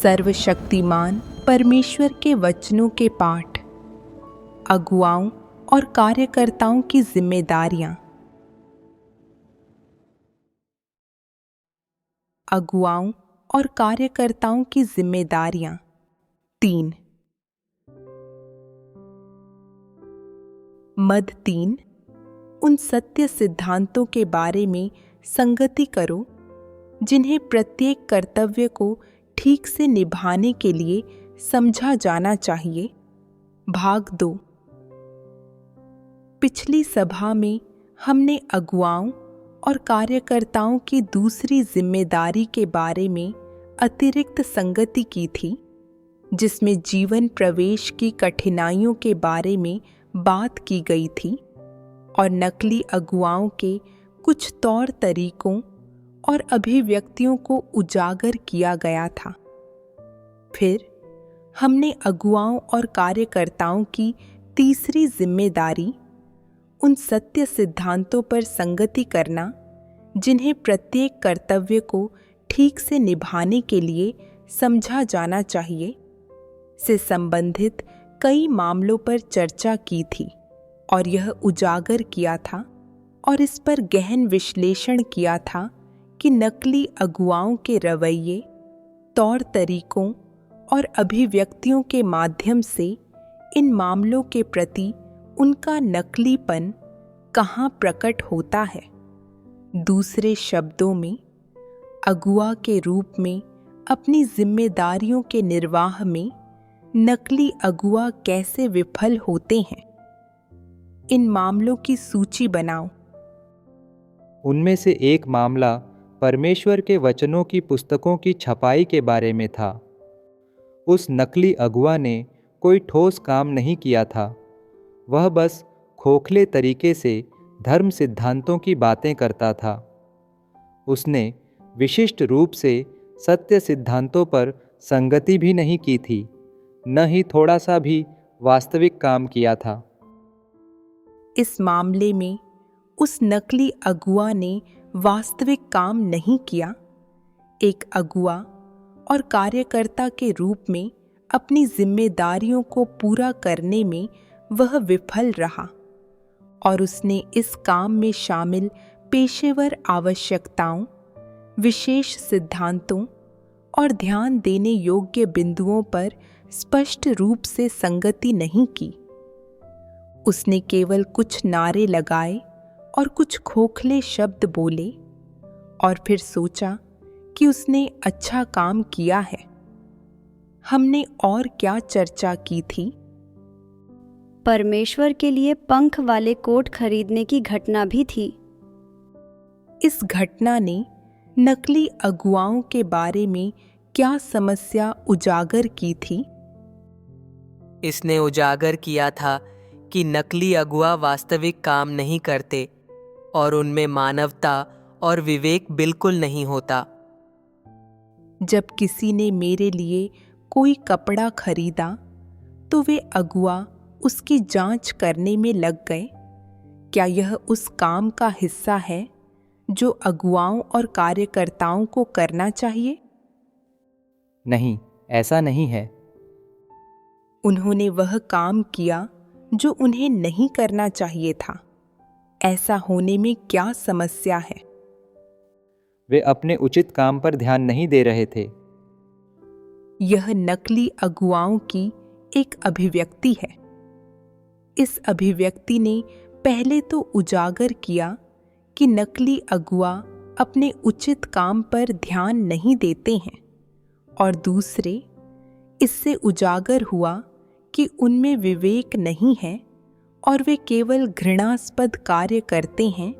सर्वशक्तिमान परमेश्वर के वचनों के पाठ, अगुवाओं और कार्यकर्ताओं की जिम्मेदारियां। अगुवाओं और कार्यकर्ताओं की जिम्मेदारियां 3। मद 3। उन सत्य सिद्धांतों के बारे में संगति करो जिन्हें प्रत्येक कर्तव्य को ठीक से निभाने के लिए समझा जाना चाहिए। भाग 2। पिछली सभा में हमने अगुवाओं और कार्यकर्ताओं की दूसरी जिम्मेदारी के बारे में अतिरिक्त संगति की थी, जिसमें जीवन प्रवेश की कठिनाइयों के बारे में बात की गई थी और नकली अगुवाओं के कुछ तौर तरीकों और अभिव्यक्तियों को उजागर किया गया था। फिर हमने अगुवाओं और कार्यकर्ताओं की तीसरी जिम्मेदारी, उन सत्य सिद्धांतों पर संगति करना जिन्हें प्रत्येक कर्तव्य को ठीक से निभाने के लिए समझा जाना चाहिए, से संबंधित कई मामलों पर चर्चा की थी और यह उजागर किया था और इस पर गहन विश्लेषण किया था कि नकली अगुवाओं के रवैये, तौर तरीकों और अभिव्यक्तियों के माध्यम से इन मामलों के प्रति उनका नकलीपन कहाँ प्रकट होता है। दूसरे शब्दों में, अगुवा के रूप में अपनी जिम्मेदारियों के निर्वाह में नकली अगुवा कैसे विफल होते हैं। इन मामलों की सूची बनाओ। उनमें से एक मामला परमेश्वर के वचनों की पुस्तकों की छपाई के बारे में था। उस नकली अगुवा ने कोई ठोस काम नहीं किया था। वह बस खोखले तरीके से धर्म सिद्धांतों की बातें करता था। उसने विशिष्ट रूप से सत्य सिद्धांतों पर संगति भी नहीं की थी, न ही थोड़ा सा भी वास्तविक काम किया था। इस मामले में उस नकली अगुवा ने वास्तविक काम नहीं किया। एक अगुवा और कार्यकर्ता के रूप में अपनी जिम्मेदारियों को पूरा करने में वह विफल रहा और उसने इस काम में शामिल पेशेवर आवश्यकताओं, विशेष सिद्धांतों और ध्यान देने योग्य बिंदुओं पर स्पष्ट रूप से संगति नहीं की। उसने केवल कुछ नारे लगाए और कुछ खोखले शब्द बोले और फिर सोचा कि उसने अच्छा काम किया है। हमने और क्या चर्चा की थी? परमेश्वर के लिए पंख वाले कोट खरीदने की घटना भी थी। इस घटना ने नकली अगुवाओं के बारे में क्या समस्या उजागर की थी? इसने उजागर किया था कि नकली अगुवा वास्तविक काम नहीं करते और उनमें मानवता और विवेक बिल्कुल नहीं होता। जब किसी ने मेरे लिए कोई कपड़ा खरीदा तो वे अगुवा उसकी जांच करने में लग गए। क्या यह उस काम का हिस्सा है जो अगुवाओं और कार्यकर्ताओं को करना चाहिए? नहीं, ऐसा नहीं है। उन्होंने वह काम किया जो उन्हें नहीं करना चाहिए था। ऐसा होने में क्या समस्या है? वे अपने उचित काम पर ध्यान नहीं दे रहे थे। यह नकली अगुवाओं की एक अभिव्यक्ति है। इस अभिव्यक्ति ने पहले तो उजागर किया कि नकली अगुवा अपने उचित काम पर ध्यान नहीं देते हैं और दूसरे, इससे उजागर हुआ कि उनमें विवेक नहीं है और वे केवल घृणास्पद कार्य करते हैं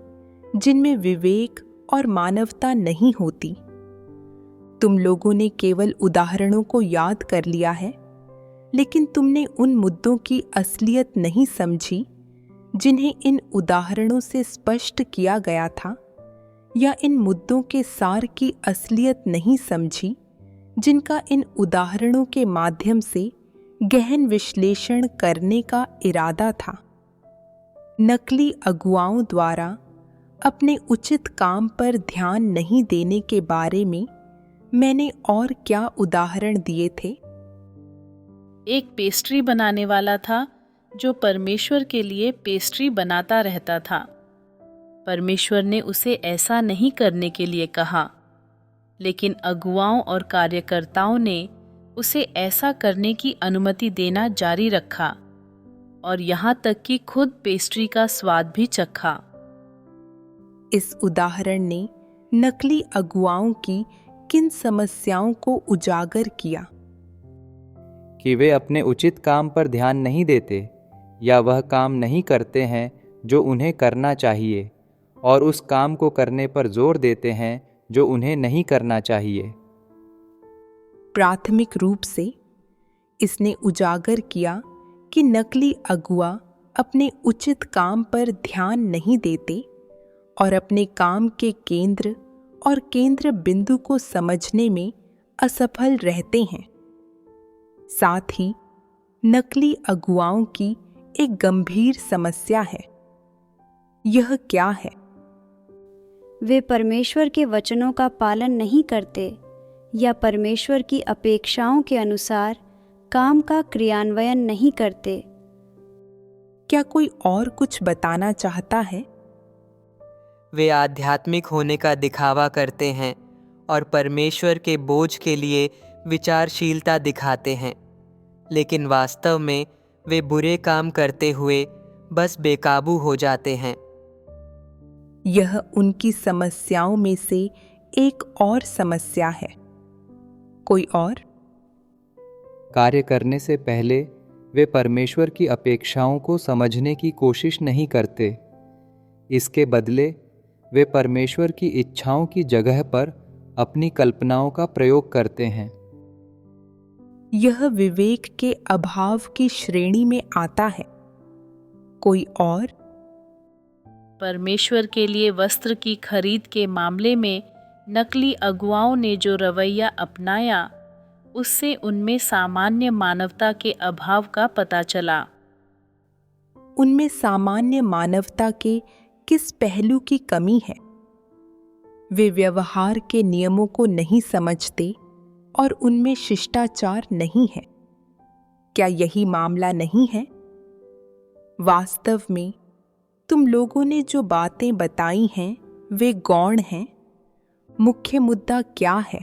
जिनमें विवेक और मानवता नहीं होती। तुम लोगों ने केवल उदाहरणों को याद कर लिया है, लेकिन तुमने उन मुद्दों की असलियत नहीं समझी जिन्हें इन उदाहरणों से स्पष्ट किया गया था, या इन मुद्दों के सार की असलियत नहीं समझी जिनका इन उदाहरणों के माध्यम से गहन विश्लेषण करने का इरादा था। नकली अगुवाओं द्वारा अपने उचित काम पर ध्यान नहीं देने के बारे में मैंने और क्या उदाहरण दिए थे? एक पेस्ट्री बनाने वाला था जो परमेश्वर के लिए पेस्ट्री बनाता रहता था। परमेश्वर ने उसे ऐसा नहीं करने के लिए कहा, लेकिन अगुवाओं और कार्यकर्ताओं ने उसे ऐसा करने की अनुमति देना जारी रखा और यहाँ तक कि खुद पेस्ट्री का स्वाद भी चखा। इस उदाहरण ने नकली अगुवाओं की किन समस्याओं को उजागर किया? कि वे अपने उचित काम पर ध्यान नहीं देते या वह काम नहीं करते हैं जो उन्हें करना चाहिए, और उस काम को करने पर जोर देते हैं जो उन्हें नहीं करना चाहिए। प्राथमिक रूप से इसने उजागर किया कि नकली अगुआ अपने उचित काम पर ध्यान नहीं देते और अपने काम के केंद्र और केंद्र बिंदु को समझने में असफल रहते हैं। साथ ही नकली अगुवाओं की एक गंभीर समस्या है। यह क्या है? वे परमेश्वर के वचनों का पालन नहीं करते या परमेश्वर की अपेक्षाओं के अनुसार काम का क्रियान्वयन नहीं करते। क्या कोई और कुछ बताना चाहता है? वे आध्यात्मिक होने का दिखावा करते हैं और परमेश्वर के बोझ के लिए विचारशीलता दिखाते हैं, लेकिन वास्तव में वे बुरे काम करते हुए बस बेकाबू हो जाते हैं। यह उनकी समस्याओं में से एक और समस्या है। कोई और? कार्य करने से पहले वे परमेश्वर की अपेक्षाओं को समझने की कोशिश नहीं करते। इसके बदले वे परमेश्वर की इच्छाओं की जगह पर अपनी कल्पनाओं का प्रयोग करते हैं। यह विवेक के अभाव की श्रेणी में आता है। कोई और? परमेश्वर के लिए वस्त्र की खरीद के मामले में नकली अगुवाओं ने जो रवैया अपनाया, उससे उनमें सामान्य मानवता के अभाव का पता चला। उनमें सामान्य मानवता के किस पहलू की कमी है? वे व्यवहार के नियमों को नहीं समझते और उनमें शिष्टाचार नहीं है। क्या यही मामला नहीं है? वास्तव में तुम लोगों ने जो बातें बताई हैं वे गौण हैं। मुख्य मुद्दा क्या है?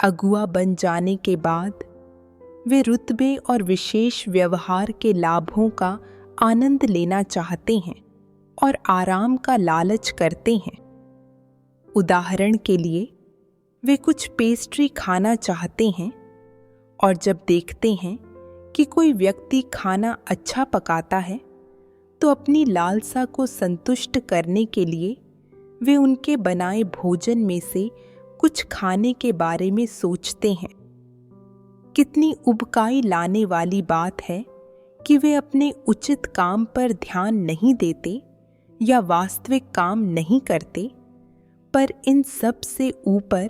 अगुआ बन जाने के बाद वे रुतबे और विशेष व्यवहार के लाभों का आनंद लेना चाहते हैं और आराम का लालच करते हैं। उदाहरण के लिए वे कुछ पेस्ट्री खाना चाहते हैं और जब देखते हैं कि कोई व्यक्ति खाना अच्छा पकाता है तो अपनी लालसा को संतुष्ट करने के लिए वे उनके बनाए भोजन में से कुछ खाने के बारे में सोचते हैं। कितनी उबकाई लाने वाली बात है कि वे अपने उचित काम पर ध्यान नहीं देते या वास्तविक काम नहीं करते, पर इन सब से ऊपर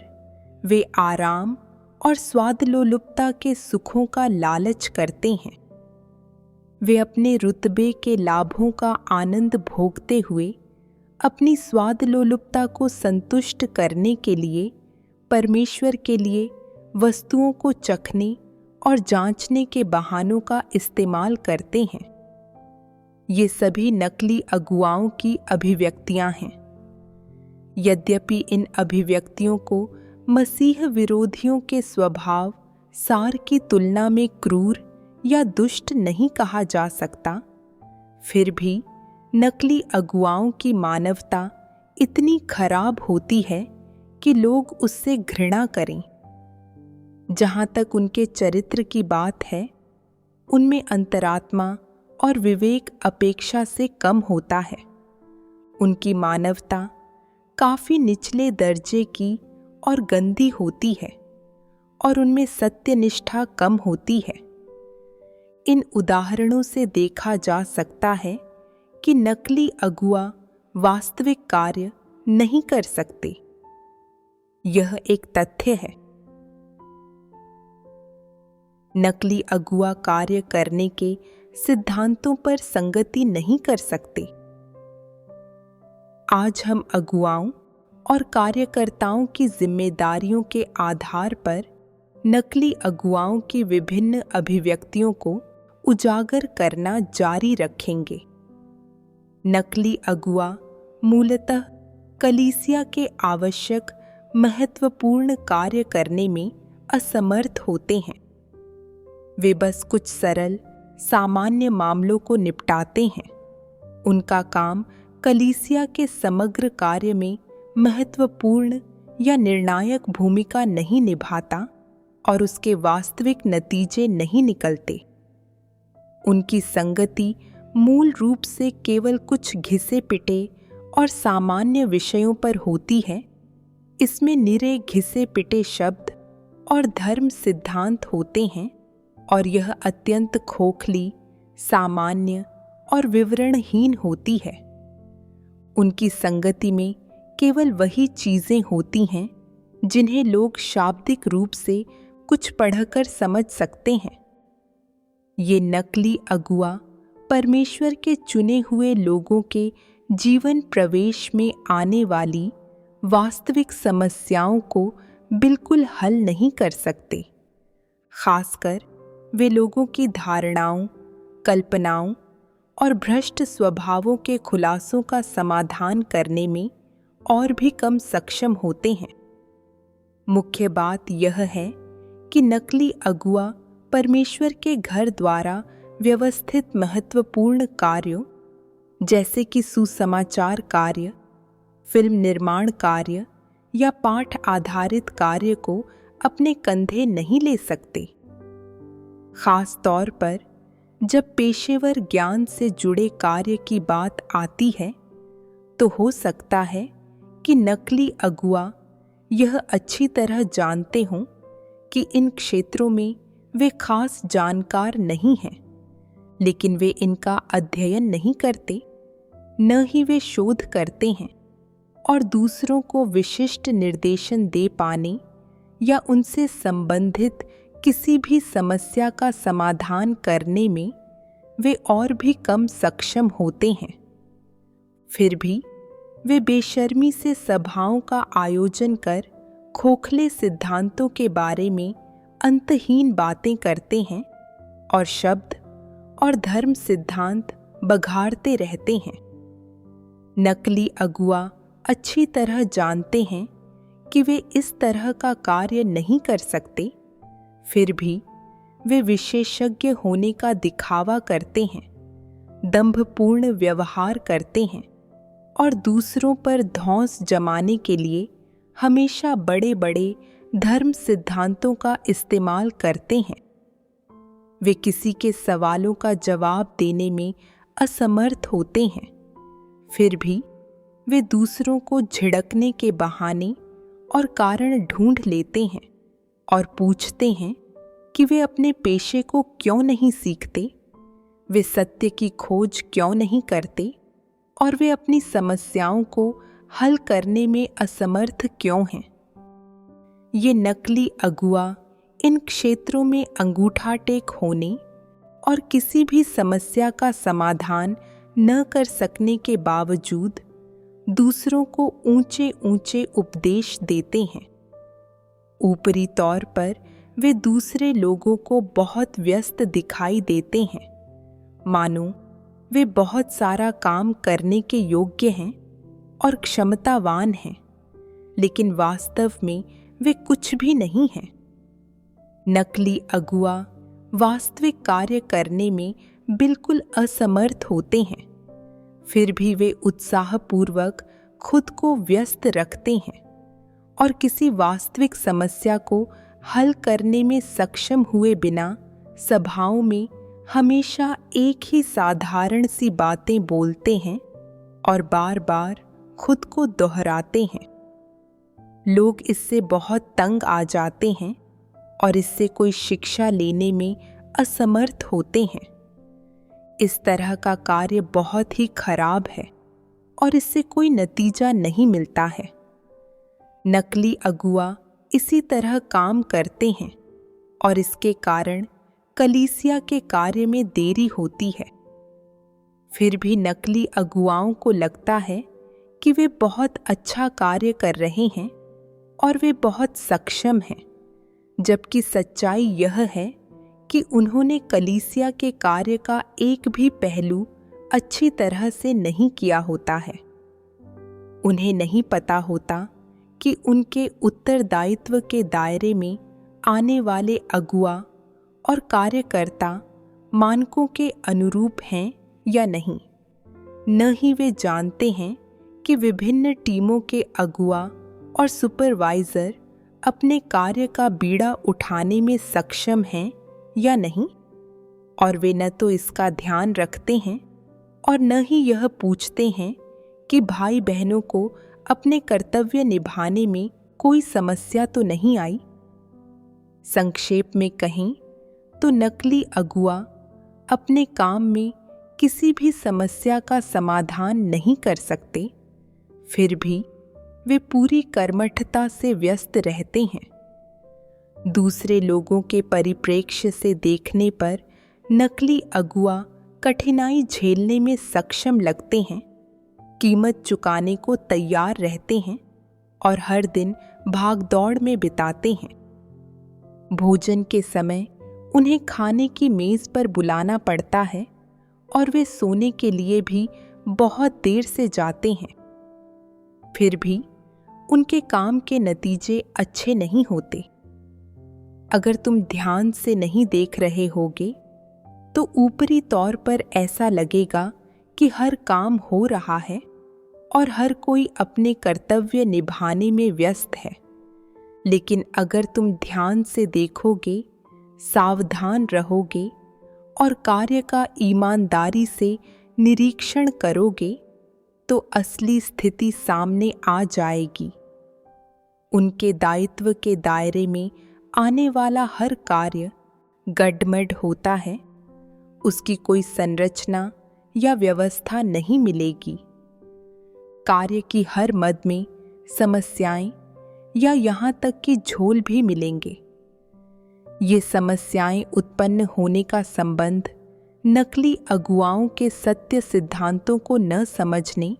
वे आराम और स्वादलोलुपता के सुखों का लालच करते हैं। वे अपने रुतबे के लाभों का आनंद भोगते हुए अपनी स्वादलोलुपता को संतुष्ट करने के लिए परमेश्वर के लिए वस्तुओं को चखने और जांचने के बहानों का इस्तेमाल करते हैं। ये सभी नकली अगुवाओं की अभिव्यक्तियां हैं। यद्यपि इन अभिव्यक्तियों को मसीह विरोधियों के स्वभाव सार की तुलना में क्रूर या दुष्ट नहीं कहा जा सकता, फिर भी नकली अगुवाओं की मानवता इतनी खराब होती है कि लोग उससे घृणा करें। जहाँ तक उनके चरित्र की बात है, उनमें अंतरात्मा और विवेक अपेक्षा से कम होता है। उनकी मानवता काफी निचले दर्जे की और गंदी होती है और उनमें सत्यनिष्ठा कम होती है। इन उदाहरणों से देखा जा सकता है कि नकली अगुआ वास्तविक कार्य नहीं कर सकते। यह एक तथ्य है। नकली अगुआ कार्य करने के सिद्धांतों पर संगति नहीं कर सकते। आज हम अगुवाओं और कार्यकर्ताओं की जिम्मेदारियों के आधार पर नकली अगुवाओं की विभिन्न अभिव्यक्तियों को उजागर करना जारी रखेंगे। नकली अगुआ मूलतः कलीसिया के आवश्यक महत्वपूर्ण कार्य करने में असमर्थ होते हैं। वे बस कुछ सरल सामान्य मामलों को निपटाते हैं। उनका काम कलीसिया के समग्र कार्य में महत्वपूर्ण या निर्णायक भूमिका नहीं निभाता और उसके वास्तविक नतीजे नहीं निकलते। उनकी संगति मूल रूप से केवल कुछ घिसे पिटे और सामान्य विषयों पर होती है। इसमें निरे घिसे पिटे शब्द और धर्म सिद्धांत होते हैं और यह अत्यंत खोखली, सामान्य और विवरणहीन होती है। उनकी संगति में केवल वही चीजें होती हैं जिन्हें लोग शाब्दिक रूप से कुछ पढ़कर समझ सकते हैं। ये नकली अगुआ परमेश्वर के चुने हुए लोगों के जीवन प्रवेश में आने वाली वास्तविक समस्याओं को बिल्कुल हल नहीं कर सकते। खासकर वे लोगों की धारणाओं, कल्पनाओं और भ्रष्ट स्वभावों के खुलासों का समाधान करने में और भी कम सक्षम होते हैं। मुख्य बात यह है कि नकली अगुआ परमेश्वर के घर द्वारा व्यवस्थित महत्वपूर्ण कार्यों जैसे कि सुसमाचार कार्य, फिल्म निर्माण कार्य या पाठ आधारित कार्य को अपने कंधे नहीं ले सकते। खास तौर पर जब पेशेवर ज्ञान से जुड़े कार्य की बात आती है, तो हो सकता है कि नकली अगुआ यह अच्छी तरह जानते हों कि इन क्षेत्रों में वे खास जानकार नहीं हैं, लेकिन वे इनका अध्ययन नहीं करते, न ही वे शोध करते हैं और दूसरों को विशिष्ट निर्देशन दे पाने या उनसे संबंधित किसी भी समस्या का समाधान करने में वे और भी कम सक्षम होते हैं। फिर भी वे बेशर्मी से सभाओं का आयोजन कर खोखले सिद्धांतों के बारे में अंतहीन बातें करते हैं और शब्द और धर्म सिद्धांत बघाड़ते रहते हैं। नकली अगुआ अच्छी तरह जानते हैं कि वे इस तरह का कार्य नहीं कर सकते, फिर भी वे विशेषज्ञ होने का दिखावा करते हैं, दंभपूर्ण व्यवहार करते हैं और दूसरों पर धौंस जमाने के लिए हमेशा बड़े बड़े धर्म सिद्धांतों का इस्तेमाल करते हैं। वे किसी के सवालों का जवाब देने में असमर्थ होते हैं, फिर भी वे दूसरों को झिड़कने के बहाने और कारण ढूंढ लेते हैं और पूछते हैं कि वे अपने पेशे को क्यों नहीं सीखते, वे सत्य की खोज क्यों नहीं करते और वे अपनी समस्याओं को हल करने में असमर्थ क्यों हैं। ये नकली अगुआ इन क्षेत्रों में अंगूठा टेक होने और किसी भी समस्या का समाधान न कर सकने के बावजूद दूसरों को ऊंचे ऊंचे उपदेश देते हैं। ऊपरी तौर पर वे दूसरे लोगों को बहुत व्यस्त दिखाई देते हैं, मानो वे बहुत सारा काम करने के योग्य हैं और क्षमतावान हैं, लेकिन वास्तव में वे कुछ भी नहीं हैं। नकली अगुआ वास्तविक कार्य करने में बिल्कुल असमर्थ होते हैं, फिर भी वे उत्साहपूर्वक खुद को व्यस्त रखते हैं और किसी वास्तविक समस्या को हल करने में सक्षम हुए बिना सभाओं में हमेशा एक ही साधारण सी बातें बोलते हैं और बार बार खुद को दोहराते हैं। लोग इससे बहुत तंग आ जाते हैं और इससे कोई शिक्षा लेने में असमर्थ होते हैं। इस तरह का कार्य बहुत ही खराब है और इससे कोई नतीजा नहीं मिलता है। नकली अगुआ इसी तरह काम करते हैं और इसके कारण कलीसिया के कार्य में देरी होती है। फिर भी नकली अगुआओं को लगता है कि वे बहुत अच्छा कार्य कर रहे हैं और वे बहुत सक्षम हैं, जबकि सच्चाई यह है कि उन्होंने कलीसिया के कार्य का एक भी पहलू अच्छी तरह से नहीं किया होता है। उन्हें नहीं पता होता कि उनके उत्तरदायित्व के दायरे में आने वाले अगुआ और कार्यकर्ता मानकों के अनुरूप हैं या नहीं। न ही वे जानते हैं कि विभिन्न टीमों के अगुआ और सुपरवाइजर अपने कार्य का बीड़ा उठाने में सक्षम हैं या नहीं, और वे न तो इसका ध्यान रखते हैं और न ही यह पूछते हैं कि भाई बहनों को अपने कर्तव्य निभाने में कोई समस्या तो नहीं आई। संक्षेप में कहें तो नकली अगुआ अपने काम में किसी भी समस्या का समाधान नहीं कर सकते, फिर भी वे पूरी कर्मठता से व्यस्त रहते हैं। दूसरे लोगों के परिप्रेक्ष्य से देखने पर नकली अगुआ कठिनाई झेलने में सक्षम लगते हैं, कीमत चुकाने को तैयार रहते हैं और हर दिन भागदौड़ में बिताते हैं। भोजन के समय उन्हें खाने की मेज पर बुलाना पड़ता है और वे सोने के लिए भी बहुत देर से जाते हैं। फिर भी उनके काम के नतीजे अच्छे नहीं होते। अगर तुम ध्यान से नहीं देख रहे होगे तो ऊपरी तौर पर ऐसा लगेगा कि हर काम हो रहा है और हर कोई अपने कर्तव्य निभाने में व्यस्त है। लेकिन अगर तुम ध्यान से देखोगे, सावधान रहोगे और कार्य का ईमानदारी से निरीक्षण करोगे तो असली स्थिति सामने आ जाएगी। उनके दायित्व के दायरे में आने वाला हर कार्य गडमड होता है, उसकी कोई संरचना या व्यवस्था नहीं मिलेगी। कार्य की हर मद में समस्याएं या यहाँ तक कि झोल भी मिलेंगे। ये समस्याएं उत्पन्न होने का संबंध नकली अगुआओं के सत्य सिद्धांतों को न समझने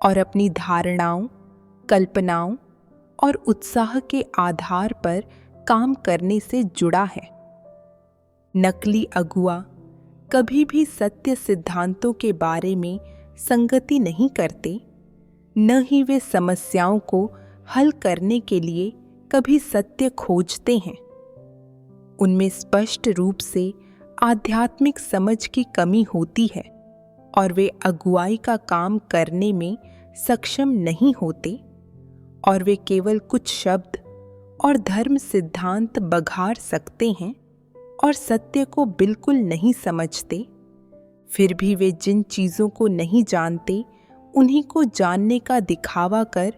और अपनी धारणाओं, कल्पनाओं और उत्साह के आधार पर काम करने से जुड़ा है। नकली अगुआ कभी भी सत्य सिद्धांतों के बारे में संगति नहीं करते, न ही वे समस्याओं को हल करने के लिए कभी सत्य खोजते हैं। उनमें स्पष्ट रूप से आध्यात्मिक समझ की कमी होती है और वे अगुवाई का काम करने में सक्षम नहीं होते, और वे केवल कुछ शब्द और धर्म सिद्धांत बघाड़ सकते हैं और सत्य को बिल्कुल नहीं समझते। फिर भी वे जिन चीज़ों को नहीं जानते उन्हीं को जानने का दिखावा कर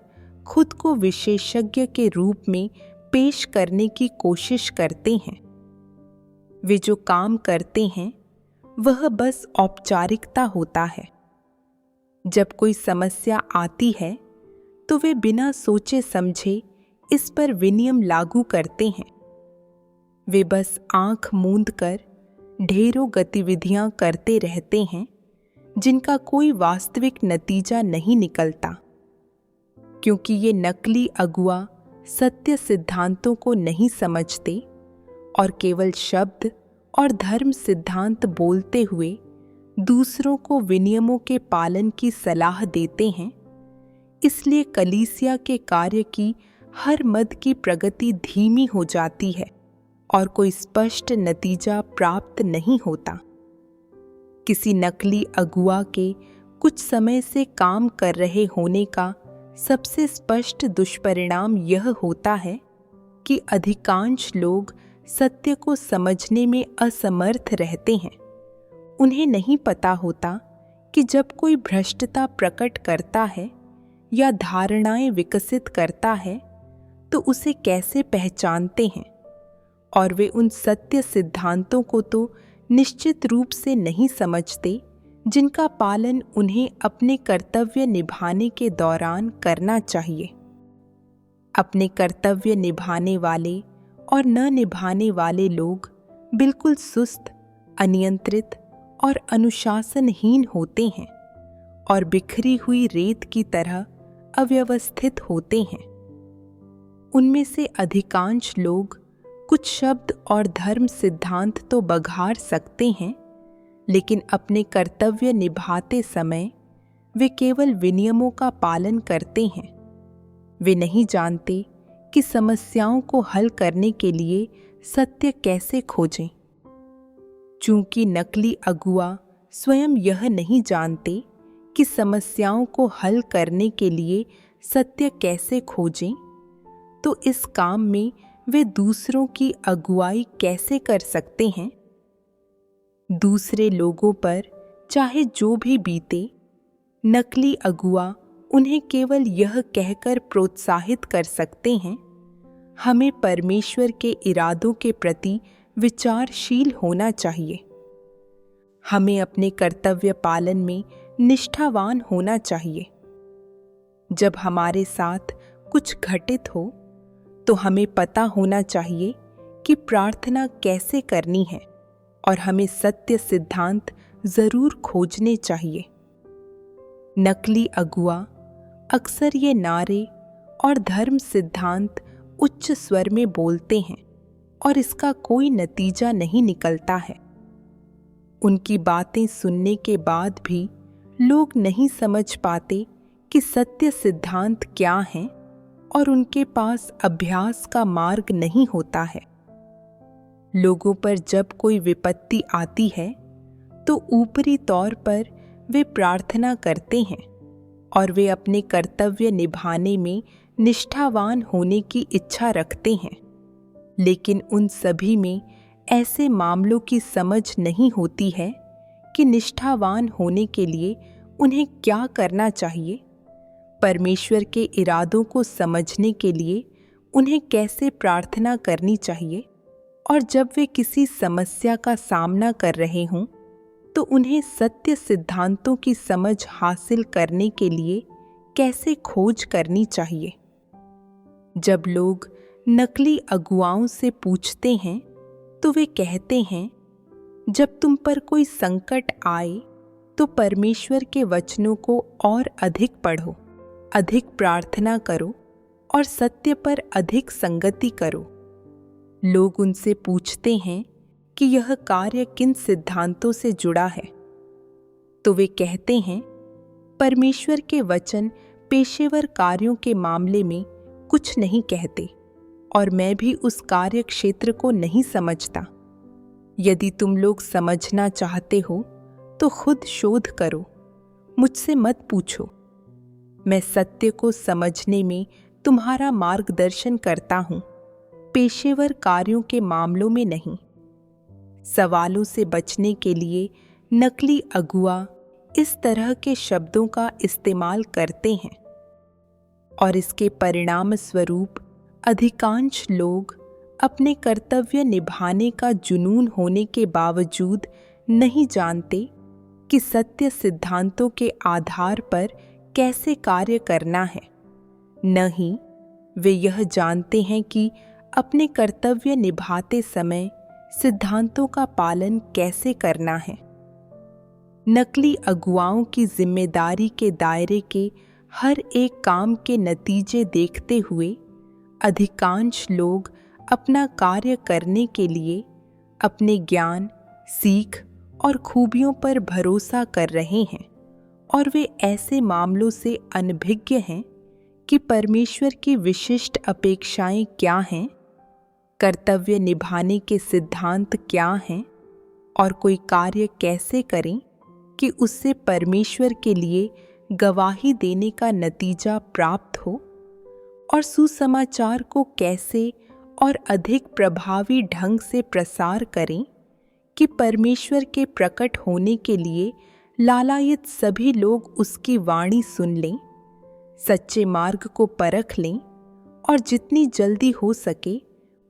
खुद को विशेषज्ञ के रूप में पेश करने की कोशिश करते हैं। वे जो काम करते हैं वह बस औपचारिकता होता है। जब कोई समस्या आती है तो वे बिना सोचे समझे इस पर विनियम लागू करते हैं। वे बस आंख मूंद कर ढेरों गतिविधियां करते रहते हैं जिनका कोई वास्तविक नतीजा नहीं निकलता, क्योंकि ये नकली अगुआ सत्य सिद्धांतों को नहीं समझते और केवल शब्द और धर्म सिद्धांत बोलते हुए दूसरों को विनियमों के पालन की सलाह देते हैं। इसलिए कलीसिया के कार्य की हर मद की प्रगति धीमी हो जाती है और कोई स्पष्ट नतीजा प्राप्त नहीं होता। किसी नकली अगुआ के कुछ समय से काम कर रहे होने का सबसे स्पष्ट दुष्परिणाम यह होता है कि अधिकांश लोग सत्य को समझने में असमर्थ रहते हैं। उन्हें नहीं पता होता कि जब कोई भ्रष्टता प्रकट करता है या धारणाएं विकसित करता है तो उसे कैसे पहचानते हैं, और वे उन सत्य सिद्धांतों को तो निश्चित रूप से नहीं समझते जिनका पालन उन्हें अपने कर्तव्य निभाने के दौरान करना चाहिए। अपने कर्तव्य निभाने वाले और न निभाने वाले लोग बिल्कुल सुस्त, अनियंत्रित और अनुशासनहीन होते हैं और बिखरी हुई रेत की तरह अव्यवस्थित होते हैं। उनमें से अधिकांश लोग कुछ शब्द और धर्म सिद्धांत तो बघाड़ सकते हैं, लेकिन अपने कर्तव्य निभाते समय वे केवल विनियमों का पालन करते हैं। वे नहीं जानते कि समस्याओं को हल करने के लिए सत्य कैसे खोजें। चूंकि नकली अगुआ स्वयं यह नहीं जानते कि समस्याओं को हल करने के लिए सत्य कैसे खोजें, तो इस काम में वे दूसरों की अगुवाई कैसे कर सकते हैं? दूसरे लोगों पर चाहे जो भी बीते, नकली अगुआ उन्हें केवल यह कहकर प्रोत्साहित कर सकते हैं, हमें परमेश्वर के इरादों के प्रति विचारशील होना चाहिए। हमें अपने कर्तव्य पालन में निष्ठावान होना चाहिए। जब हमारे साथ कुछ घटित हो तो हमें पता होना चाहिए कि प्रार्थना कैसे करनी है और हमें सत्य सिद्धांत जरूर खोजने चाहिए। नकली अगुआ अक्सर ये नारे और धर्म सिद्धांत उच्च स्वर में बोलते हैं और इसका कोई नतीजा नहीं निकलता है। उनकी बातें सुनने के बाद भी लोग नहीं समझ पाते कि सत्य सिद्धांत क्या हैं और उनके पास अभ्यास का मार्ग नहीं होता है। लोगों पर जब कोई विपत्ति आती है तो ऊपरी तौर पर वे प्रार्थना करते हैं और वे अपने कर्तव्य निभाने में निष्ठावान होने की इच्छा रखते हैं, लेकिन उन सभी में ऐसे मामलों की समझ नहीं होती है कि निष्ठावान होने के लिए उन्हें क्या करना चाहिए, परमेश्वर के इरादों को समझने के लिए उन्हें कैसे प्रार्थना करनी चाहिए, और जब वे किसी समस्या का सामना कर रहे हों तो उन्हें सत्य सिद्धांतों की समझ हासिल करने के लिए कैसे खोज करनी चाहिए। जब लोग नकली अगुवाओं से पूछते हैं तो वे कहते हैं, जब तुम पर कोई संकट आए तो परमेश्वर के वचनों को और अधिक पढ़ो, अधिक प्रार्थना करो और सत्य पर अधिक संगति करो। लोग उनसे पूछते हैं कि यह कार्य किन सिद्धांतों से जुड़ा है, तो वे कहते हैं, परमेश्वर के वचन पेशेवर कार्यों के मामले में कुछ नहीं कहते और मैं भी उस कार्य क्षेत्र को नहीं समझता। यदि तुम लोग समझना चाहते हो तो खुद शोध करो, मुझसे मत पूछो। मैं सत्य को समझने में तुम्हारा मार्गदर्शन करता हूँ, पेशेवर कार्यों के मामलों में नहीं। सवालों से बचने के लिए नकली अगुआ इस तरह के शब्दों का इस्तेमाल करते हैं और इसके परिणाम स्वरूप अधिकांश लोग अपने कर्तव्य निभाने का जुनून होने के बावजूद नहीं जानते कि सत्य सिद्धांतों के आधार पर कैसे कार्य करना है। न ही वे यह जानते हैं कि अपने कर्तव्य निभाते समय सिद्धांतों का पालन कैसे करना है। नकली अगुवाओं की जिम्मेदारी के दायरे के हर एक काम के नतीजे देखते हुए अधिकांश लोग अपना कार्य करने के लिए अपने ज्ञान, सीख और खूबियों पर भरोसा कर रहे हैं और वे ऐसे मामलों से अनभिज्ञ हैं कि परमेश्वर की विशिष्ट अपेक्षाएं क्या हैं, कर्तव्य निभाने के सिद्धांत क्या हैं और कोई कार्य कैसे करें कि उससे परमेश्वर के लिए गवाही देने का नतीजा प्राप्त हो, और सुसमाचार को कैसे और अधिक प्रभावी ढंग से प्रसार करें कि परमेश्वर के प्रकट होने के लिए लालायित सभी लोग उसकी वाणी सुन लें, सच्चे मार्ग को परख लें और जितनी जल्दी हो सके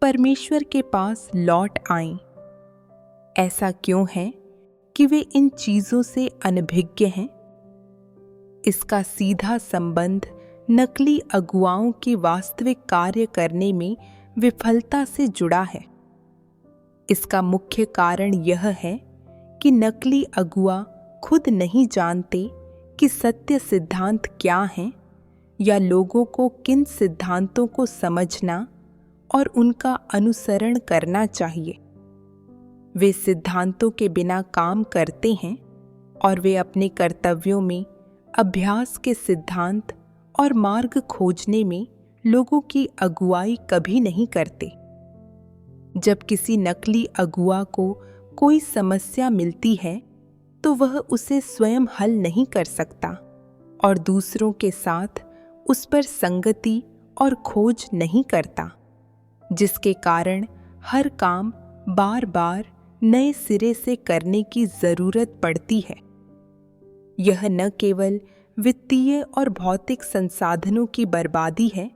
परमेश्वर के पास लौट आएं। ऐसा क्यों है कि वे इन चीज़ों से अनभिज्ञ हैं? इसका सीधा संबंध नकली अगुवाओं की वास्तविक कार्य करने में विफलता से जुड़ा है। इसका मुख्य कारण यह है कि नकली अगुआ खुद नहीं जानते कि सत्य सिद्धांत क्या हैं या लोगों को किन सिद्धांतों को समझना और उनका अनुसरण करना चाहिए। वे सिद्धांतों के बिना काम करते हैं और वे अपने कर्तव्यों में अभ्यास के सिद्धांत और मार्ग खोजने में लोगों की अगुवाई कभी नहीं करते। जब किसी नकली अगुआ को कोई समस्या मिलती है तो वह उसे स्वयं हल नहीं कर सकता और दूसरों के साथ उस पर संगति और खोज नहीं करता, जिसके कारण हर काम बार बार नए सिरे से करने की जरूरत पड़ती है। यह न केवल वित्तीय और भौतिक संसाधनों की बर्बादी है,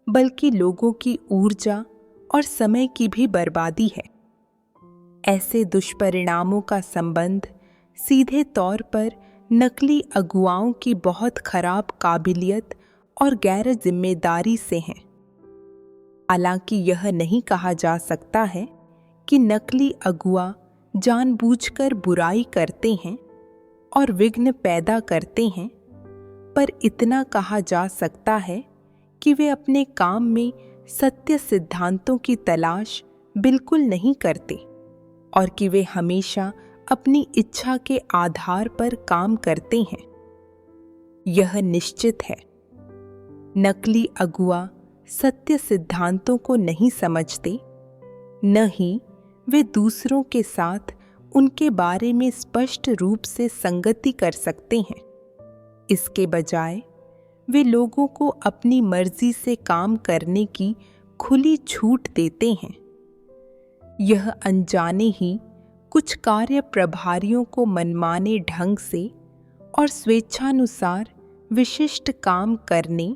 बल्कि लोगों की ऊर्जा और समय की भी बर्बादी है। ऐसे दुष्परिणामों का संबंध सीधे तौर पर नकली अगुवाओं की बहुत खराब काबिलियत और गैर जिम्मेदारी से हैं। हालांकि यह नहीं कहा जा सकता है कि नकली अगुआ जानबूझकर बुराई करते हैं और विघ्न पैदा करते हैं, पर इतना कहा जा सकता है कि वे अपने काम में सत्य सिद्धांतों की तलाश बिल्कुल नहीं करते और कि वे हमेशा अपनी इच्छा के आधार पर काम करते हैं। यह निश्चित है, नकली अगुआ सत्य सिद्धांतों को नहीं समझते, न ही वे दूसरों के साथ उनके बारे में स्पष्ट रूप से संगति कर सकते हैं। इसके बजाय वे लोगों को अपनी मर्जी से काम करने की खुली छूट देते हैं। यह अनजाने ही कुछ कार्य प्रभारियों को मनमाने ढंग से और स्वेच्छानुसार विशिष्ट काम करने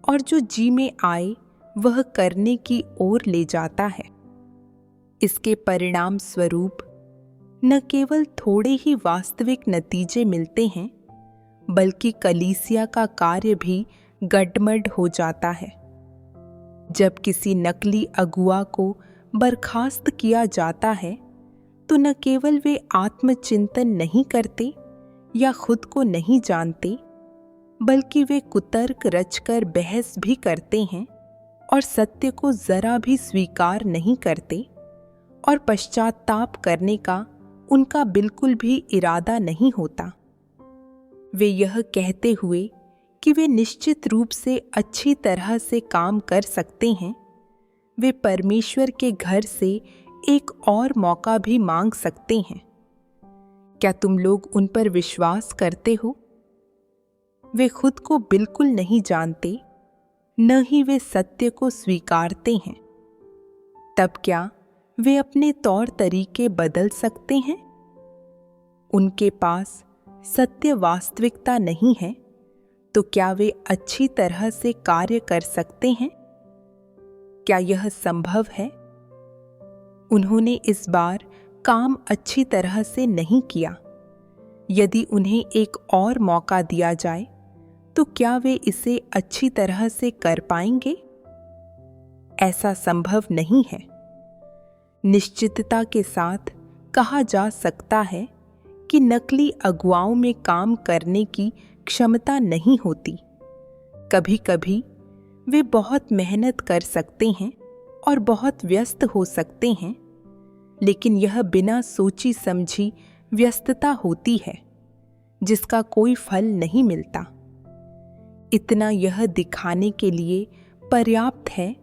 और जो जी में आए वह करने की ओर ले जाता है। इसके परिणाम स्वरूप न केवल थोड़े ही वास्तविक नतीजे मिलते हैं, बल्कि कलीसिया का कार्य भी गडमड हो जाता है। जब किसी नकली अगुआ को बर्खास्त किया जाता है तो न केवल वे आत्मचिंतन नहीं करते या खुद को नहीं जानते, बल्कि वे कुतर्क रचकर बहस भी करते हैं और सत्य को जरा भी स्वीकार नहीं करते और पश्चाताप करने का उनका बिल्कुल भी इरादा नहीं होता। वे यह कहते हुए कि वे निश्चित रूप से अच्छी तरह से काम कर सकते हैं, वे परमेश्वर के घर से एक और मौका भी मांग सकते हैं। क्या तुम लोग उन पर विश्वास करते हो? वे खुद को बिल्कुल नहीं जानते, न ही वे सत्य को स्वीकारते हैं। तब क्या वे अपने तौर तरीके बदल सकते हैं? उनके पास सत्य वास्तविकता नहीं है, तो क्या वे अच्छी तरह से कार्य कर सकते हैं? क्या यह संभव है? उन्होंने इस बार काम अच्छी तरह से नहीं किया। यदि उन्हें एक और मौका दिया जाए तो क्या वे इसे अच्छी तरह से कर पाएंगे? ऐसा संभव नहीं है। निश्चितता के साथ कहा जा सकता है कि नकली अगुवाओं में काम करने की क्षमता नहीं होती। कभी कभी वे बहुत मेहनत कर सकते हैं और बहुत व्यस्त हो सकते हैं, लेकिन यह बिना सोची समझी व्यस्तता होती है जिसका कोई फल नहीं मिलता। इतना यह दिखाने के लिए पर्याप्त है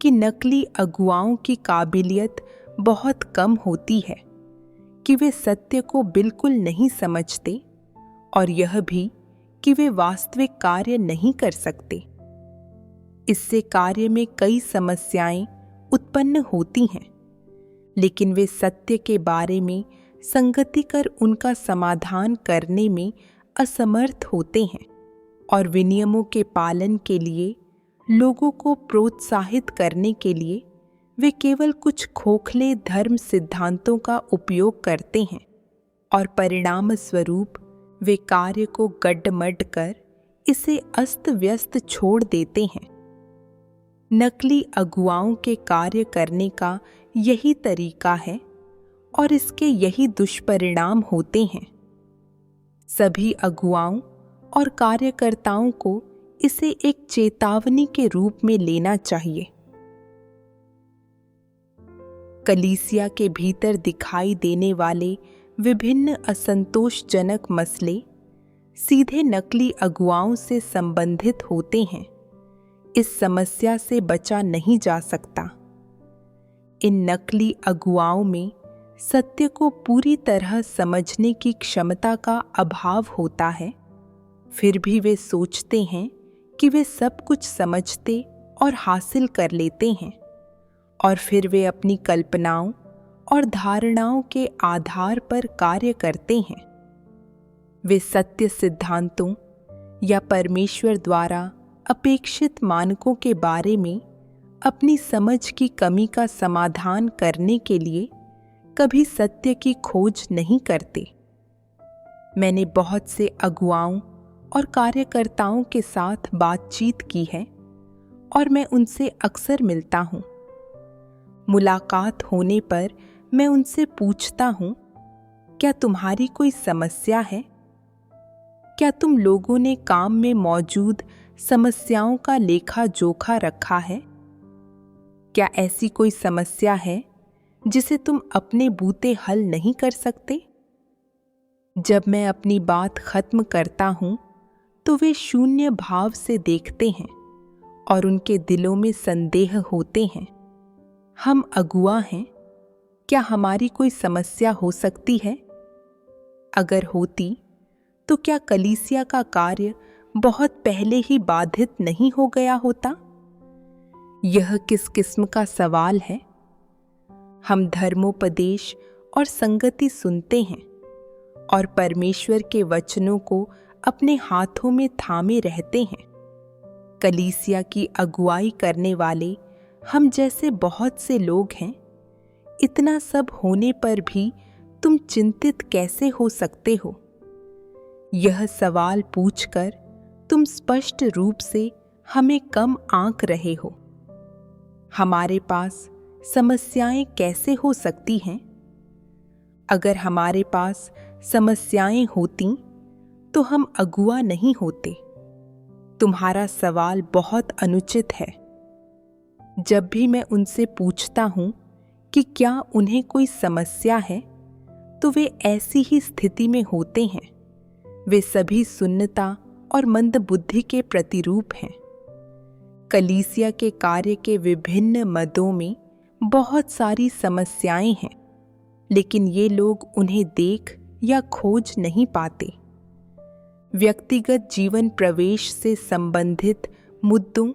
कि नकली अगुवाओं की काबिलियत बहुत कम होती है कि वे सत्य को बिल्कुल नहीं समझते, और यह भी कि वे वास्तविक कार्य नहीं कर सकते। इससे कार्य में कई समस्याएं उत्पन्न होती हैं, लेकिन वे सत्य के बारे में संगति कर उनका समाधान करने में असमर्थ होते हैं और विनियमों के पालन के लिए लोगों को प्रोत्साहित करने के लिए वे केवल कुछ खोखले धर्म सिद्धांतों का उपयोग करते हैं और परिणाम स्वरूप वे कार्य को गड्ढमड कर इसे अस्त व्यस्त छोड़ देते हैं। नकली अगुवाओं के कार्य करने का यही तरीका है और इसके यही दुष्परिणाम होते हैं। सभी अगुवाओं और कार्यकर्ताओं को इसे एक चेतावनी के रूप में लेना चाहिए। कलीसिया के भीतर दिखाई देने वाले विभिन्न असंतोषजनक मसले सीधे नकली अगुवाओं से संबंधित होते हैं। इस समस्या से बचा नहीं जा सकता। इन नकली अगुवाओं में सत्य को पूरी तरह समझने की क्षमता का अभाव होता है। फिर भी वे सोचते हैं कि वे सब कुछ समझते और हासिल कर लेते हैं, और फिर वे अपनी कल्पनाओं और धारणाओं के आधार पर कार्य करते हैं। वे सत्य सिद्धांतों या परमेश्वर द्वारा अपेक्षित मानकों के बारे में अपनी समझ की कमी का समाधान करने के लिए कभी सत्य की खोज नहीं करते। मैंने बहुत से अगुवाओं और कार्यकर्ताओं के साथ बातचीत की है और मैं उनसे अक्सर मिलता हूँ। मुलाकात होने पर मैं उनसे पूछता हूँ, क्या तुम्हारी कोई समस्या है? क्या तुम लोगों ने काम में मौजूद समस्याओं का लेखा जोखा रखा है? क्या ऐसी कोई समस्या है जिसे तुम अपने बूते हल नहीं कर सकते? जब मैं अपनी बात खत्म करता हूँ तो वे शून्य भाव से देखते हैं और उनके दिलों में संदेह होते हैं। हम अगुआ हैं, क्या हमारी कोई समस्या हो सकती है? अगर होती तो क्या कलीसिया का कार्य बहुत पहले ही बाधित नहीं हो गया होता? यह किस किस्म का सवाल है? हम धर्मोपदेश और संगति सुनते हैं और परमेश्वर के वचनों को अपने हाथों में थामे रहते हैं। कलीसिया की अगुवाई करने वाले हम जैसे बहुत से लोग हैं। इतना सब होने पर भी तुम चिंतित कैसे हो सकते हो? यह सवाल पूछकर तुम स्पष्ट रूप से हमें कम आंक रहे हो। हमारे पास समस्याएं कैसे हो सकती हैं? अगर हमारे पास समस्याएं होती तो हम अगुआ नहीं होते। तुम्हारा सवाल बहुत अनुचित है। जब भी मैं उनसे पूछता हूँ कि क्या उन्हें कोई समस्या है, तो वे ऐसी ही स्थिति में होते हैं। वे सभी सुन्नता और मंद बुद्धि के प्रतिरूप हैं। कलीसिया के कार्य के विभिन्न मदों में बहुत सारी समस्याएं हैं, लेकिन ये लोग उन्हें देख या खोज नहीं पाते। व्यक्तिगत जीवन प्रवेश से संबंधित मुद्दों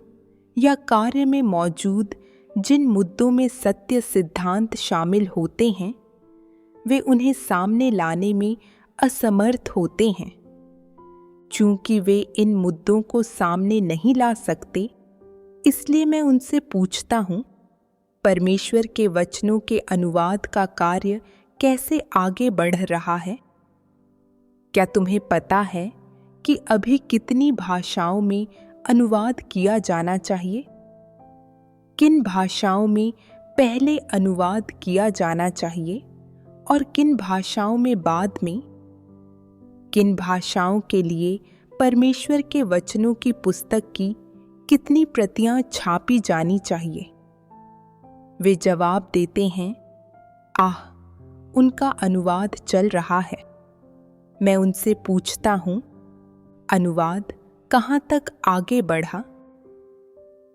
या कार्य में मौजूद जिन मुद्दों में सत्य सिद्धांत शामिल होते हैं, वे उन्हें सामने लाने में असमर्थ होते हैं। चूंकि वे इन मुद्दों को सामने नहीं ला सकते, इसलिए मैं उनसे पूछता हूँ, परमेश्वर के वचनों के अनुवाद का कार्य कैसे आगे बढ़ रहा है? क्या तुम्हें पता है कि अभी कितनी भाषाओं में अनुवाद किया जाना चाहिए? किन भाषाओं में पहले अनुवाद किया जाना चाहिए और किन भाषाओं में बाद में? किन भाषाओं के लिए परमेश्वर के वचनों की पुस्तक की कितनी प्रतियां छापी जानी चाहिए? वे जवाब देते हैं, आह, उनका अनुवाद चल रहा है। मैं उनसे पूछता हूँ, अनुवाद कहाँ तक आगे बढ़ा?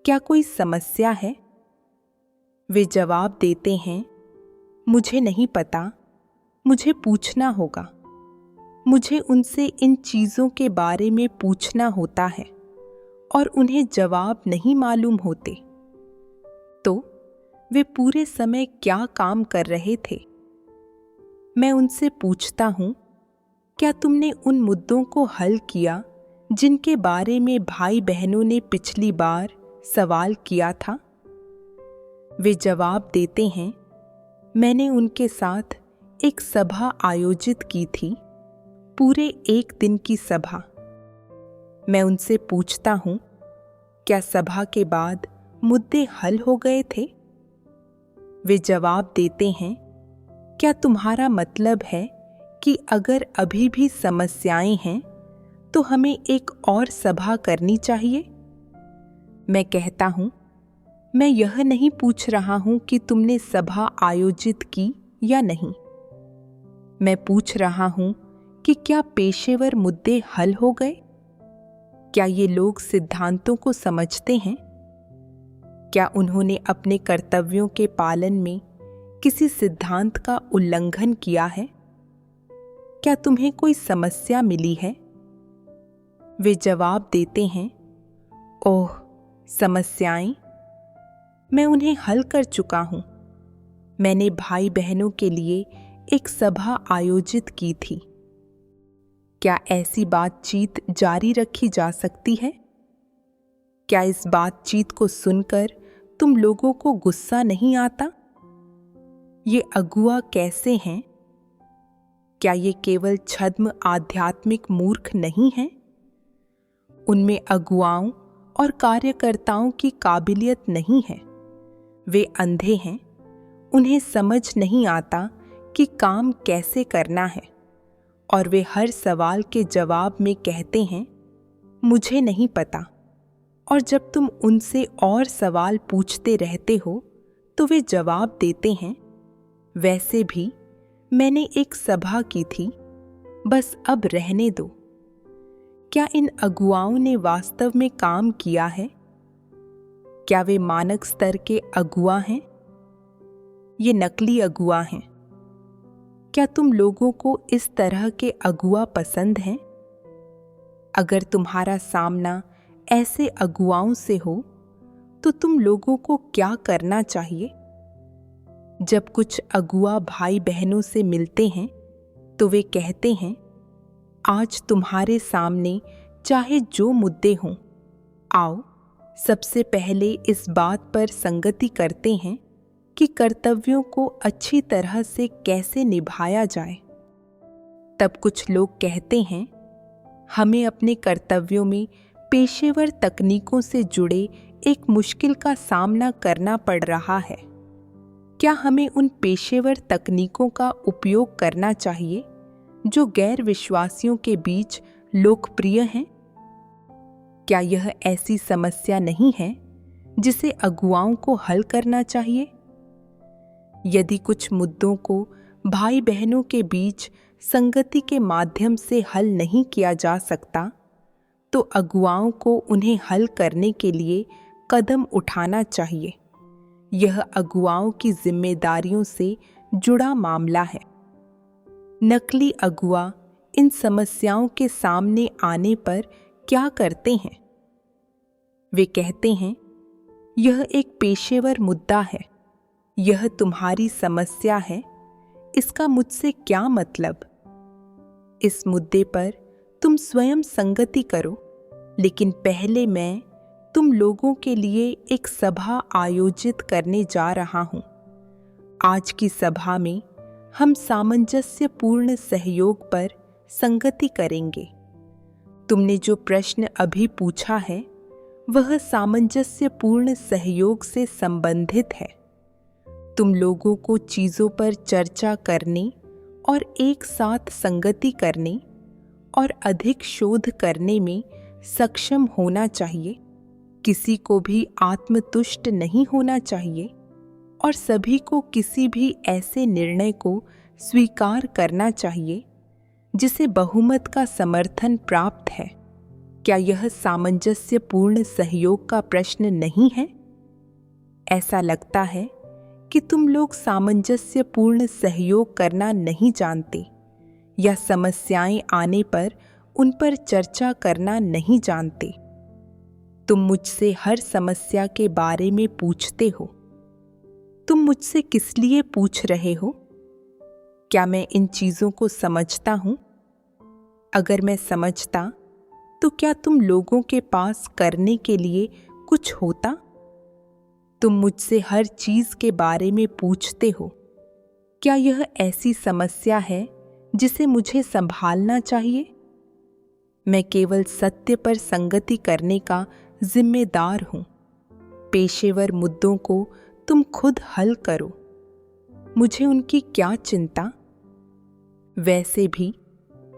क्या कोई समस्या है? वे जवाब देते हैं, मुझे नहीं पता, मुझे पूछना होगा। मुझे उनसे इन चीज़ों के बारे में पूछना होता है और उन्हें जवाब नहीं मालूम होते। तो वे पूरे समय क्या काम कर रहे थे? मैं उनसे पूछता हूँ, क्या तुमने उन मुद्दों को हल किया जिनके बारे में भाई बहनों ने पिछली बार सवाल किया था? वे जवाब देते हैं, मैंने उनके साथ एक सभा आयोजित की थी, पूरे एक दिन की सभा। मैं उनसे पूछता हूँ, क्या सभा के बाद मुद्दे हल हो गए थे? वे जवाब देते हैं, क्या तुम्हारा मतलब है कि अगर अभी भी समस्याएं हैं तो हमें एक और सभा करनी चाहिए। मैं कहता हूं, मैं यह नहीं पूछ रहा हूं कि तुमने सभा आयोजित की या नहीं। मैं पूछ रहा हूं कि क्या पेशेवर मुद्दे हल हो गए? क्या ये लोग सिद्धांतों को समझते हैं? क्या उन्होंने अपने कर्तव्यों के पालन में किसी सिद्धांत का उल्लंघन किया है? क्या तुम्हें कोई समस्या मिली है? वे जवाब देते हैं, ओह, समस्याएं? मैं उन्हें हल कर चुका हूं। मैंने भाई बहनों के लिए एक सभा आयोजित की थी। क्या ऐसी बातचीत जारी रखी जा सकती है? क्या इस बातचीत को सुनकर तुम लोगों को गुस्सा नहीं आता? ये अगुआ कैसे हैं? क्या ये केवल छद्म आध्यात्मिक मूर्ख नहीं हैं? उनमें अगुआओं और कार्यकर्ताओं की काबिलियत नहीं है। वे अंधे हैं। उन्हें समझ नहीं आता कि काम कैसे करना है, और वे हर सवाल के जवाब में कहते हैं, मुझे नहीं पता। और जब तुम उनसे और सवाल पूछते रहते हो तो वे जवाब देते हैं, वैसे भी मैंने एक सभा की थी, बस अब रहने दो। क्या इन अगुआओं ने वास्तव में काम किया है? क्या वे मानक स्तर के अगुआ हैं? ये नकली अगुआ हैं। क्या तुम लोगों को इस तरह के अगुआ पसंद हैं? अगर तुम्हारा सामना ऐसे अगुआओं से हो तो तुम लोगों को क्या करना चाहिए? जब कुछ अगुआ भाई बहनों से मिलते हैं तो वे कहते हैं, आज तुम्हारे सामने चाहे जो मुद्दे हों, आओ सबसे पहले इस बात पर संगति करते हैं कि कर्तव्यों को अच्छी तरह से कैसे निभाया जाए। तब कुछ लोग कहते हैं, हमें अपने कर्तव्यों में पेशेवर तकनीकों से जुड़े एक मुश्किल का सामना करना पड़ रहा है। क्या हमें उन पेशेवर तकनीकों का उपयोग करना चाहिए जो गैर विश्वासियों के बीच लोकप्रिय हैं? क्या यह ऐसी समस्या नहीं है जिसे अगुआओं को हल करना चाहिए? यदि कुछ मुद्दों को भाई बहनों के बीच संगति के माध्यम से हल नहीं किया जा सकता, तो अगुआओं को उन्हें हल करने के लिए कदम उठाना चाहिए। यह अगुआओं की जिम्मेदारियों से जुड़ा मामला है। नकली अगुआ इन समस्याओं के सामने आने पर क्या करते हैं? वे कहते हैं, यह एक पेशेवर मुद्दा है, यह तुम्हारी समस्या है, इसका मुझसे क्या मतलब? इस मुद्दे पर तुम स्वयं संगति करो, लेकिन पहले मैं तुम लोगों के लिए एक सभा आयोजित करने जा रहा हूं। आज की सभा में हम सामंजस्यपूर्ण सहयोग पर संगति करेंगे। तुमने जो प्रश्न अभी पूछा है वह सामंजस्यपूर्ण सहयोग से संबंधित है। तुम लोगों को चीज़ों पर चर्चा करने और एक साथ संगति करने और अधिक शोध करने में सक्षम होना चाहिए। किसी को भी आत्मतुष्ट नहीं होना चाहिए और सभी को किसी भी ऐसे निर्णय को स्वीकार करना चाहिए जिसे बहुमत का समर्थन प्राप्त है। क्या यह सामंजस्यपूर्ण सहयोग का प्रश्न नहीं है? ऐसा लगता है कि तुम लोग सामंजस्यपूर्ण सहयोग करना नहीं जानते या समस्याएं आने पर उन पर चर्चा करना नहीं जानते। तुम मुझसे हर समस्या के बारे में पूछते हो। तुम मुझसे किस लिए पूछ रहे हो? क्या मैं इन चीज़ों को समझता हूँ? अगर मैं समझता तो क्या तुम लोगों के पास करने के लिए कुछ होता? तुम मुझसे हर चीज़ के बारे में पूछते हो। क्या यह ऐसी समस्या है जिसे मुझे संभालना चाहिए? मैं केवल सत्य पर संगति करने का जिम्मेदार हूँ। पेशेवर मुद्दों को तुम खुद हल करो। मुझे उनकी क्या चिंता? वैसे भी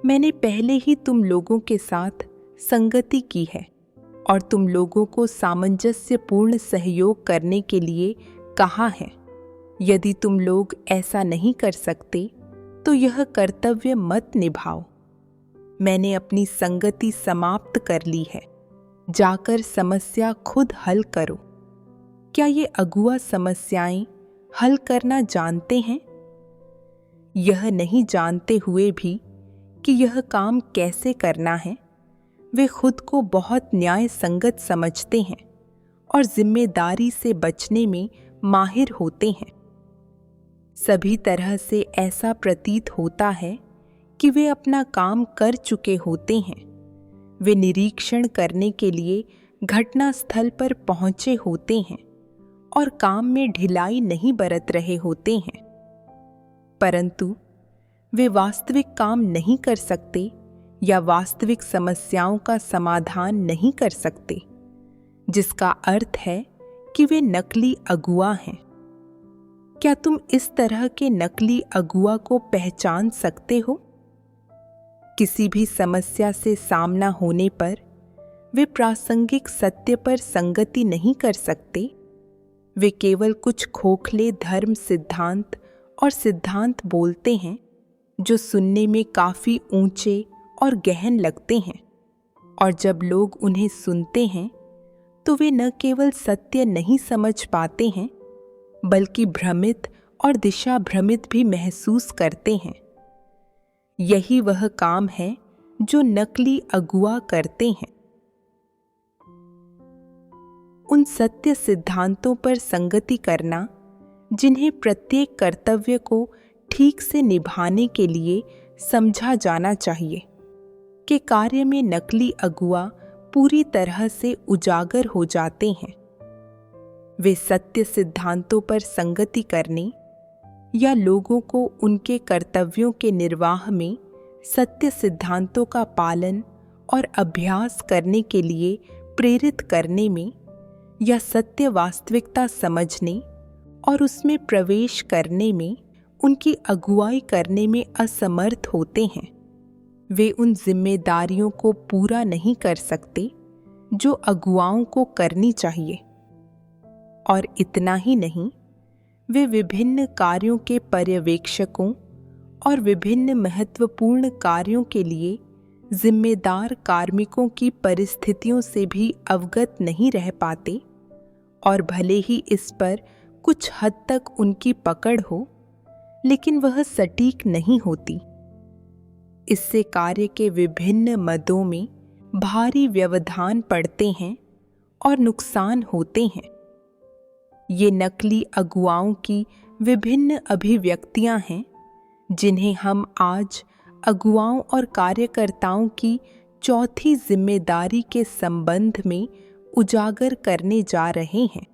मैंने पहले ही तुम लोगों के साथ संगति की है और तुम लोगों को सामंजस्यपूर्ण सहयोग करने के लिए कहा है। यदि तुम लोग ऐसा नहीं कर सकते तो यह कर्तव्य मत निभाओ। मैंने अपनी संगति समाप्त कर ली है, जाकर समस्या खुद हल करो। क्या ये अगुआ समस्याएं हल करना जानते हैं? यह नहीं जानते हुए भी कि यह काम कैसे करना है, वे खुद को बहुत न्याय संगत समझते हैं और जिम्मेदारी से बचने में माहिर होते हैं। सभी तरह से ऐसा प्रतीत होता है कि वे अपना काम कर चुके होते हैं। वे निरीक्षण करने के लिए घटनास्थल पर पहुंचे होते हैं और काम में ढिलाई नहीं बरत रहे होते हैं, परंतु वे वास्तविक काम नहीं कर सकते या वास्तविक समस्याओं का समाधान नहीं कर सकते, जिसका अर्थ है कि वे नकली अगुआ हैं। क्या तुम इस तरह के नकली अगुआ को पहचान सकते हो? किसी भी समस्या से सामना होने पर वे प्रासंगिक सत्य पर संगति नहीं कर सकते। वे केवल कुछ खोखले धर्म सिद्धांत और सिद्धांत बोलते हैं जो सुनने में काफी ऊंचे और गहन लगते हैं, और जब लोग उन्हें सुनते हैं तो वे न केवल सत्य नहीं समझ पाते हैं बल्कि भ्रमित और दिशा भ्रमित भी महसूस करते हैं। यही वह काम है जो नकली अगुआ करते हैं। उन सत्य सिद्धांतों पर संगति करना जिन्हें प्रत्येक कर्तव्य को ठीक से निभाने के लिए समझा जाना चाहिए, के कार्य में नकली अगुआ पूरी तरह से उजागर हो जाते हैं। वे सत्य सिद्धांतों पर संगति करने या लोगों को उनके कर्तव्यों के निर्वाह में सत्य सिद्धांतों का पालन और अभ्यास करने के लिए प्रेरित करने में या सत्य वास्तविकता समझने और उसमें प्रवेश करने में उनकी अगुवाई करने में असमर्थ होते हैं। वे उन जिम्मेदारियों को पूरा नहीं कर सकते जो अगुवाओं को करनी चाहिए। और इतना ही नहीं, वे विभिन्न कार्यों के पर्यवेक्षकों और विभिन्न महत्वपूर्ण कार्यों के लिए जिम्मेदार कार्मिकों की परिस्थितियों से भी अवगत नहीं रह पाते, और भले ही इस पर कुछ हद तक उनकी पकड़ हो, लेकिन वह सटीक नहीं होती। इससे कार्य के विभिन्न मदों में भारी व्यवधान पड़ते हैं और नुकसान होते हैं। ये नकली अगुवाओं की विभिन्न अभिव्यक्तियां हैं जिन्हें हम आज अगुवाओं और कार्यकर्ताओं की चौथी जिम्मेदारी के संबंध में उजागर करने जा रहे हैं।